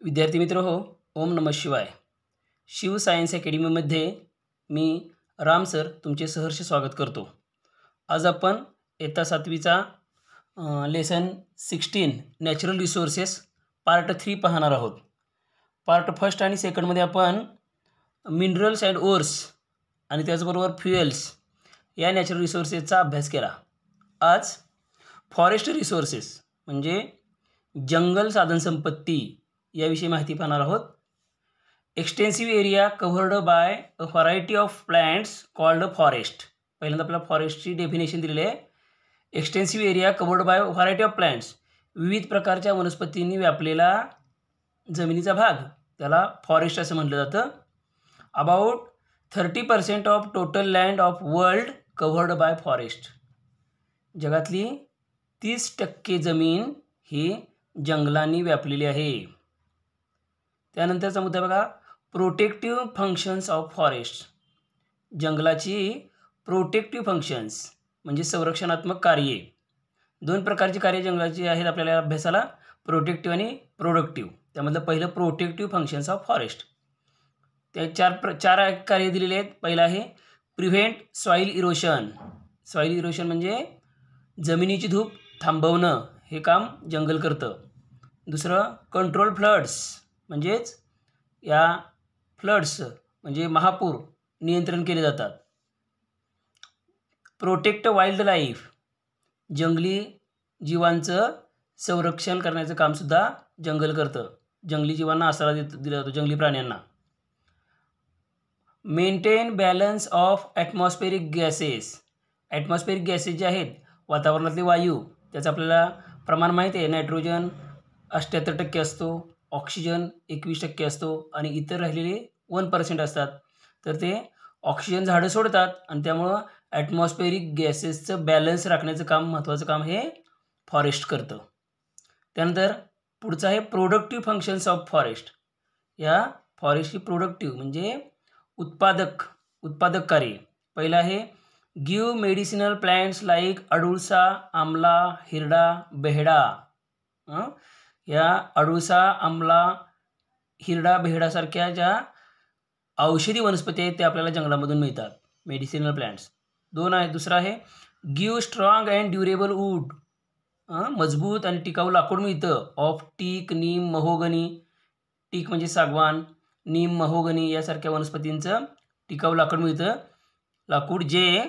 विद्यार्थी मित्र हो, ओम नमः शिवाय. शिव सायन्स अकॅडमीमध्ये मी राम सर तुमचे सहर्ष स्वागत करतो. आज आपण इयत्ता 7वीचा लेसन 16 नॅचरल रिसोर्सेस पार्ट 3 पाहणार आहोत. पार्ट फर्स्ट आणि सेकंडमध्ये आपण मिनरल्स अँड ओर्स आणि त्याचबरोबर फ्युएल्स या नॅचरल रिसोर्सेसचा अभ्यास केला. आज फॉरेस्ट रिसोर्सेस म्हणजे जंगल साधनसंपत्ती याविषयी माहिती पाहणार आहोत. Extensive area covered bye a variety of plants called forest. पहिल्यांदा आपल्याला फॉरेस्टची डेफिनेशन दिलेली आहे. Extensive area covered bye variety of plants, विविध प्रकारच्या वनस्पतींनी व्यापलेला जमिनीचा भाग, त्याला फॉरेस्ट असं म्हटलं जातं. About 30% of total land of world covered bye forest. जगातली 30% जमीन ही जंगलांनी व्यापलेली आहे. त्यानंतरचा मुद्दा बघा, प्रोटेक्टिव्ह फंक्शन्स ऑफ फॉरेस्ट. जंगलाची प्रोटेक्टिव्ह फंक्शन्स म्हणजे संरक्षणात्मक कार्ये. दोन प्रकारची कार्ये जंगलाची आहेत आपल्याला अभ्यासाला, प्रोटेक्टिव्ह आणि प्रोडक्टिव्ह. त्यामधलं पहिलं प्रोटेक्टिव्ह फंक्शन्स ऑफ फॉरेस्ट. त्या चार कार्य दिलेले आहेत. पहिलं आहे prevent soil erosion. Soil erosion म्हणजे जमिनीची धूप थांबवणं, हे काम जंगल करतं. दुसरं कंट्रोल फ्लड्स, म्हणजेच या फ्लड्स म्हणजे महापूर नियंत्रण केले जातात. प्रोटेक्ट वाईल्ड लाईफ, जंगली जीवांचं संरक्षण करण्याचं कामसुद्धा जंगल करतं. जंगली जीवांना आसरा दिला जातो, जंगली प्राण्यांना. Maintain balance of atmospheric gases. Atmospheric gases जे आहेत, वातावरणातले वायू, त्याचं आपल्याला प्रमाण माहीत आहे. नायट्रोजन 78% असतो, ऑक्सिजन 21% असतो आणि इतर राहिलेले 1% असतात. तर ते ऑक्सिजन झाडं सोडतात आणि त्यामुळं ॲटमॉस्फेरिक गॅसेसचं बॅलन्स राखण्याचं काम, महत्त्वाचं काम हे फॉरेस्ट करतं. त्यानंतर पुढचं आहे प्रोडक्टिव्ह फंक्शन्स ऑफ फॉरेस्ट. या फॉरेस्टची प्रोडक्टिव्ह म्हणजे उत्पादक कार्य. पहिलं आहे गिव्ह मेडिसिनल प्लांट्स लाईक अडुळसा, आमला, हिरडा, बेहडा. या अडुळसा, आमला, हिरडा, बेहडासारख्या ज्या औषधी वनस्पती आहेत त्या आपल्याला जंगलामधून मिळतात, मेडिसिनल प्लांट्स. दुसरा आहे give strong and durable wood. मजबूत आणि टिकाऊ लाकूड मिळतं. Of tick, Neem, mahogany. टीक म्हणजे सागवान, नीम, महोगनी यासारख्या वनस्पतींचं टिकाऊ लाकूड मिळतं. लाकूड जे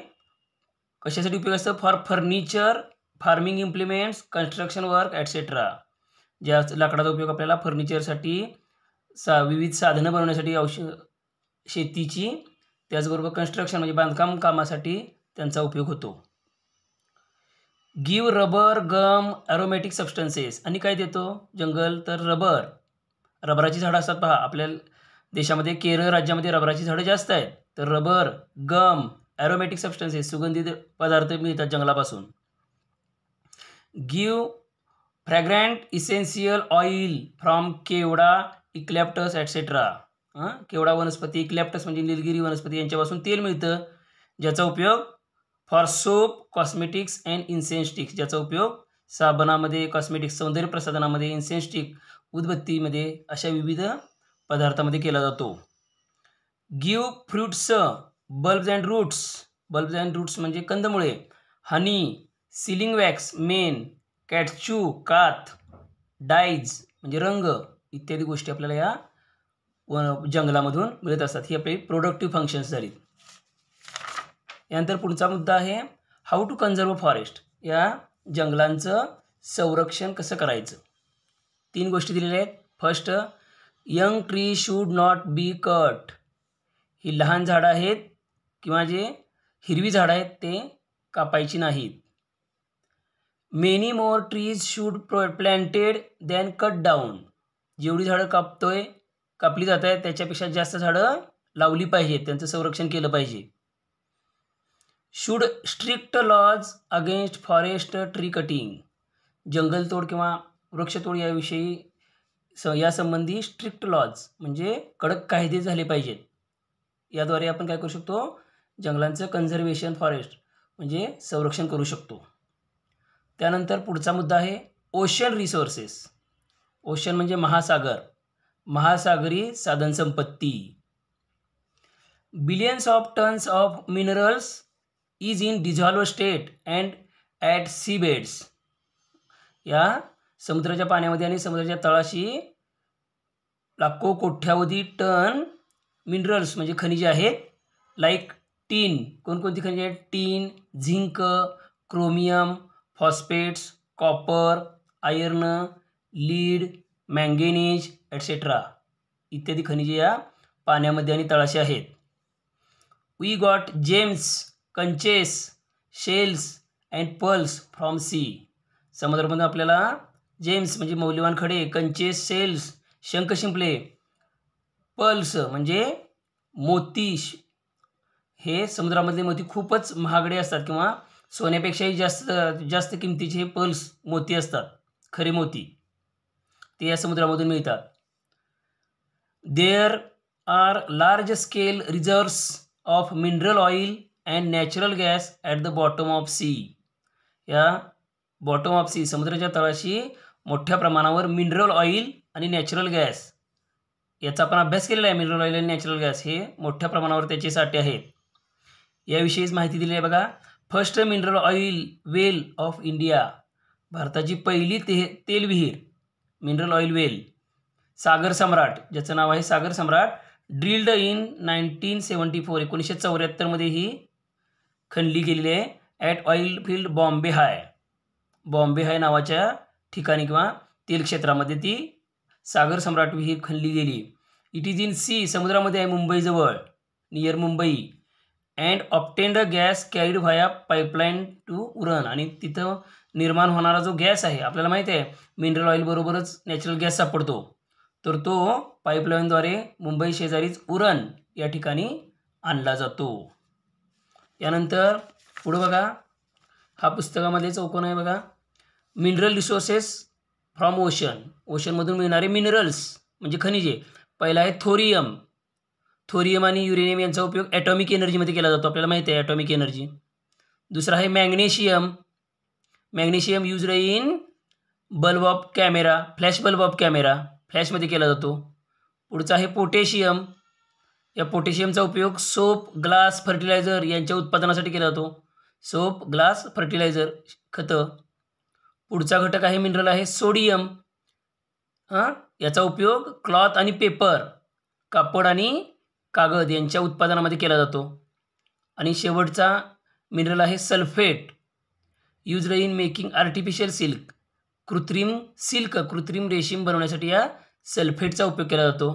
कशासाठी उपयोग असतं? For furniture, farming implements, construction work ॲटसेट्रा. ज्या लाकडाचा उपयोग आपल्याला फर्निचरसाठी, विविध साधनं बनवण्यासाठी, शेतीची, त्याचबरोबर कन्स्ट्रक्शन म्हणजे बांधकाम कामासाठी त्यांचा उपयोग होतो. गिव्ह रबर, गम, ॲरोमॅटिक सबस्टन्सेस. आणि काय देतो जंगल? तर रबराची झाडं असतात पहा. आपल्या देशामध्ये केरळ राज्यामध्ये रबराची झाडं जास्त आहेत. तर रबर, गम, ॲरोमॅटिक सबस्टन्सेस सुगंधित पदार्थ मिळतात जंगलापासून. Give fragrant essential oil from kewda, eucalyptus etcetera. केवडा वनस्पती, इक्लॅप्टस म्हणजे निलगिरी वनस्पती यांच्यापासून तेल मिळतं, ज्याचा उपयोग for soap, cosmetics and incense sticks. ज्याचा उपयोग साबणामध्ये, कॉस्मेटिक्स, सौंदर्य प्रसाधनामध्ये, इन्सेन्स स्टिक, उदबत्तीमध्ये, अशा विविध पदार्थामध्ये केला जातो. Give fruits, bulbs and roots. Bulbs and roots म्हणजे कंदमुळे. हनी, सीलिंग वॅक्स, मेन, कॅटचू, काथ, डाईज म्हणजे रंग इत्यादी गोष्टी आपल्याला या जंगलामधून मिळत असतात. ही आपली प्रोडक्टिव्ह फंक्शन्स झाली. यानंतर पुढचा मुद्दा आहे हाऊ टू कन्झर्व फॉरेस्ट. या जंगलांचं संरक्षण कसं करायचं. 3 गोष्टी दिलेल्या आहेत. First, young tree should not be cut. ही लहान झाडं आहेत किंवा जे हिरवी झाडं आहेत ते कापायची नाहीत. Many more trees should प्लॅन्टेड than cut down. जेवढी झाडं कापली जात आहेत त्याच्यापेक्षा जास्त झाडं लावली पाहिजेत, त्यांचं संरक्षण केलं पाहिजे. Should strict laws against forest tree cutting. जंगलतोड किंवा वृक्षतोड याविषयी यासंबंधी स्ट्रिक्ट लॉज म्हणजे कडक कायदे झाले पाहिजेत. याद्वारे आपण काय करू शकतो? जंगलांचं कन्झर्वेशन, फॉरेस्ट म्हणजे संरक्षण करू शकतो. त्यानंतर पुढचा मुद्दा आहे ओशन रिसोर्सेस. ओशन म्हणजे महासागर. महासागरी साधनसंपत्ती. Billions of tons of minerals is in dissolve state and at sea beds. या समुद्राच्या पाण्यामध्ये आणि समुद्राच्या तळाशी लाखो कोट्यावधी टन मिनरल्स म्हणजे खनिजे आहेत. Like tin. कोणकोणती खनिजे आहेत? Tin, zinc, chromium, phosphates, copper, iron, lead, manganese etcetera इत्यादी खनिजे या पाण्यामध्ये आणि तळाशी आहेत. We got gems, conches, shells and pearls from sea. समुद्रामधून आपल्याला जेम्स म्हणजे मौल्यवान खडे, कंचेस, शेल्स शंख शिंपले, पर्ल्स म्हणजे मोती. हे समुद्रामधले मोती खूपच महागडे असतात किंवा सोन्यापेक्षाही जास्त किमतीचे हे पर्ल्स मोती असतात, खरे मोती. ते या समुद्रामधून मिळतात. There are large scale reserves of mineral oil and natural gas at the bottom of sea. या बॉटम ऑफ सी समुद्राच्या तळाशी मोठ्या प्रमाणावर मिनरल ऑइल आणि नॅचरल गॅस याचा आपण अभ्यास केलेला आहे. मिनरल ऑइल आणि नॅचरल गॅस हे मोठ्या प्रमाणावर त्याचे साठे आहेत. याविषयीच माहिती दिली आहे बघा. First mineral oil well of India. भारताची पहिली तेल विहीर मिनरल ऑइल वेल. सागर सम्राट, ज्याचं नाव आहे सागर सम्राट, ड्रिल्ड इन 1974 1974 ही खणली गेलेली आहे. ॲट ऑइल फील्ड बॉम्बे हाय नावाच्या ठिकाणी किंवा तेल क्षेत्रामध्ये ती सागर सम्राट विहीर खणली गेली. It is in sea. समुद्रामध्ये आहे, मुंबईजवळ, near Mumbai. And obtained gas carried via pipeline to Uran. आणि तिथं निर्माण होणारा जो गॅस आहे, आपल्याला माहिती आहे मिनरल ऑइल बरोबरच नॅचरल गॅस सापडतो, तर तो पाईपलाईनद्वारे मुंबई शेजारीच उरण या ठिकाणी आणला जातो. यानंतर पुढं बघा, हा पुस्तकामध्ये चौकोन आहे बघा. Mineral resources from ocean. ओशनमधून मिळणारे मिनरल्स म्हणजे खनिजे. पहिला आहे थोरियम आणि युरेनियम यांचा उपयोग ॲटॉमिक एनर्जीमध्ये केला जातो, आपल्याला माहिती आहे ॲटॉमिक एनर्जी. दुसरा आहे magnesium used in bulb of camera, flash bulb of camera, फ्लॅशमध्ये केला जातो. पुढचा आहे पोटॅशियम. या पोटॅशियमचा उपयोग सोप, ग्लास, फर्टिलायझर यांच्या उत्पादनासाठी केला जातो. सोप, ग्लास, फर्टिलायझर, खतं. पुढचा घटक आहे मिनरल आहे सोडियम. याचा उपयोग क्लॉथ आणि पेपर, कापड आणि कागद यांच्या उत्पादनामध्ये केला जातो. आणि शेवटचा मिनरल आहे sulphate. Used in making artificial silk. कृत्रिम रेशीम बनवण्यासाठी या सल्फेटचा उपयोग केला जातो.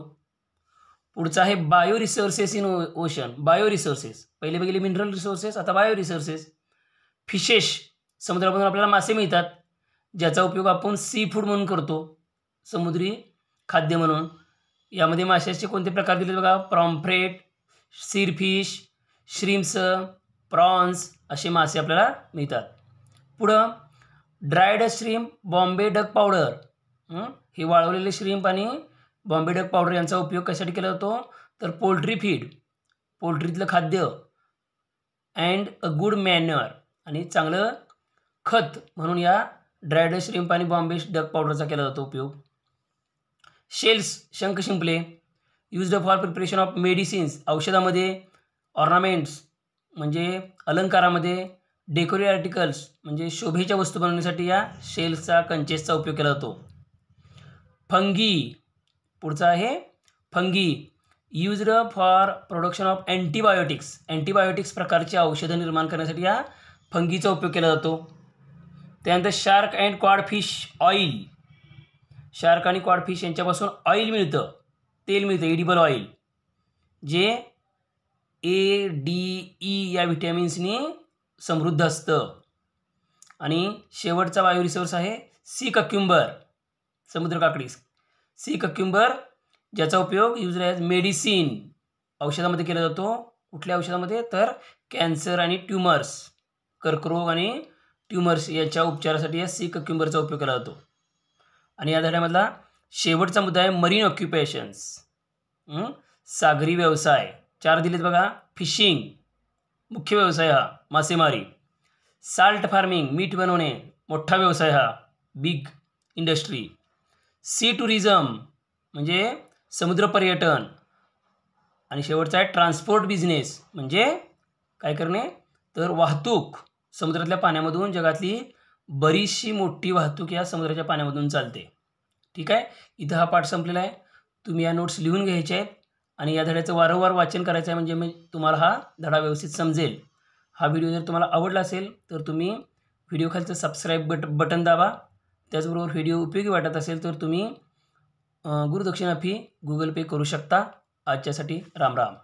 पुढचा आहे bio resources in ocean. Bio resources, पहिले बघितले मिनरल रिसोर्सेस, आता बायो रिसोर्सेस. फिशेस, समुद्रामधून आपल्याला मासे मिळतात, ज्याचा उपयोग आपण सी फूड म्हणून करतो, समुद्री खाद्य म्हणून. यामध्ये माशाचे कोणते प्रकार दिले बघा. प्रॉम्फ्रेट, सीरफिश, श्रिम्स, प्रॉन्स असे मासे आपल्याला मिळतात. पुढं dried shrimp, Bombay duck powder. हे वाळवलेले श्रिम्प आणि बॉम्बे डक पावडर यांचा उपयोग कशासाठी केला जातो, तर पोल्ट्री फीड, पोल्ट्रीतलं खाद्य, अँड अ गुड मॅन्युअर आणि चांगलं खत म्हणून या ड्रायड श्रिम्प आणि बॉम्बे डक पावडरचा केला जातो उपयोग. शेल्स, शंख शिंपले, used for preparation of medicines, औषधामध्ये, ऑर्नामेंट्स म्हणजे अलंकारामध्ये, डेकोरेटिव्ह आर्टिकल्स म्हणजे शोभेच्या वस्तू बनवण्यासाठी या शेल्सचा, कंचेसचा उपयोग केला जातो. फंगी, पुढचा आहे fungi, used for production of antibiotics प्रकारची औषधं निर्माण करण्यासाठी या फंगीचा उपयोग केला जातो. त्यानंतर शार्क अँड कॉडफिश ऑइल. शार्क आणि कॉडफिश यांच्यापासून ऑइल मिळतं, तेल मिळतं, एडिबल ऑइल, जे ADE या व्हिटॅमिन्सनी समृद्ध असतं. आणि शेवटचा बायो रिसोर्स आहे सी कक्युंबर, समुद्र काकडी, सी कक्युंबर, ज्याचा उपयोग युज्ड ॲज मेडिसिन, औषधामध्ये केला जातो. कुठल्या औषधामध्ये, तर कॅन्सर आणि ट्युमर्स, कर्करोग आणि ट्युमर्स याच्या उपचारासाठी या सी कक्युंबरचा उपयोग केला जातो. आणि या धड्यामधला शेवटचा मुद्दा आहे मरीन ऑक्युपेशन्स, सागरी व्यवसाय. 4 दिलेत बघा. फिशिंग, मुख्य व्यवसाय हा मासेमारी. साल्ट फार्मिंग, मीठ बनवणे, मोठा व्यवसाय हा, बिग इंडस्ट्री. सी टुरिझम म्हणजे समुद्र पर्यटन आणि शेवटचा आहे ट्रान्सपोर्ट बिझनेस, म्हणजे काय करणे तर वाहतूक. समुद्रातल्या पाण्यामधून जगातली बरीचशी मोठी वाहतूक या समुद्राच्या पाण्यामधून चालते. ठीक आहे, इथं हा पाठ संपलेला आहे. तुम्ही या नोट्स लिहून घ्यायचे आहेत आणि या धड्याचं वारंवार वाचन करायचं आहे, म्हणजे तुम्हाला हा धडा व्यवस्थित समजेल. हा व्हिडिओ जर तुम्हाला आवडला असेल तर तुम्ही व्हिडिओ खालचं सबस्क्राईब बटन दाबा. त्याचबरोबर व्हिडिओ उपयोगी वाटत असेल तर तुम्ही गुरुदक्षिणा फी गुगल पे करू शकता. आजच्यासाठी राम राम.